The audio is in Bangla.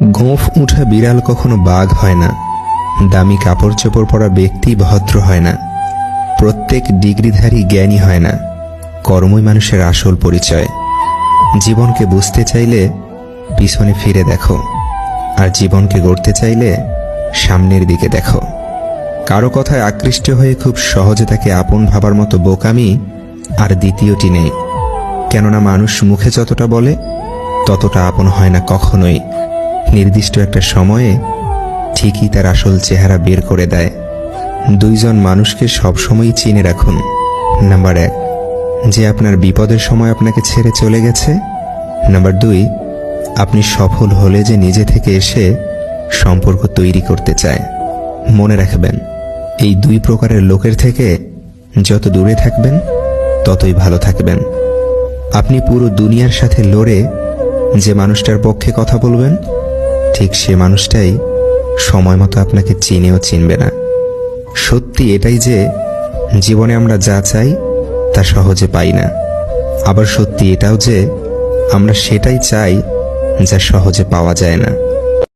গোঁফ উঠা বিড়াল কখনো বাঘ হয় না। দামি কাপড় চোপড় পরা ব্যক্তি ভদ্র হয় না। প্রত্যেক ডিগ্রিধারী জ্ঞানী হয় না। কর্মই মানুষের আসল পরিচয়। জীবনকে বুঝতে চাইলে পিছনে ফিরে দেখো, আর জীবনকে গড়তে চাইলে সামনের দিকে দেখো। কারো কথায় আকৃষ্ট হয়ে খুব সহজে তাকে আপন ভাবার মতো বোকামি আর দ্বিতীয়টি নেই। কেননা মানুষ মুখে যতটা বলে ততটা আপন হয় না কখনোই। নির্দিষ্ট একটা সময়ে ঠিকই তার আসল চেহারা বের করে দেয়। দুইজন মানুষকে সবসময়ই চিনে রাখুন। নাম্বার 1, যে আপনার বিপদের সময় আপনাকে ছেড়ে চলে গেছে। নাম্বার 2, আপনি সফল হলে যে নিজে থেকে এসে সম্পর্ক তৈরি করতে চায়। মনে রাখবেন, এই 2 প্রকারের লোকের থেকে যত দূরে থাকবেন ততই ভালো থাকবেন। আপনি পুরো দুনিয়ার সাথে লড়ে যে মানুষটার পক্ষে কথা বলবেন, ঠিক সে মানুষটাই সময় মতো আপনাকে চিনেও চিনবে না। সত্যি এটাই যে জীবনে আমরা যা চাই তা সহজে পাই না। আবার সত্যি এটাও যে আমরা সেটাই চাই যা সহজে পাওয়া যায় না।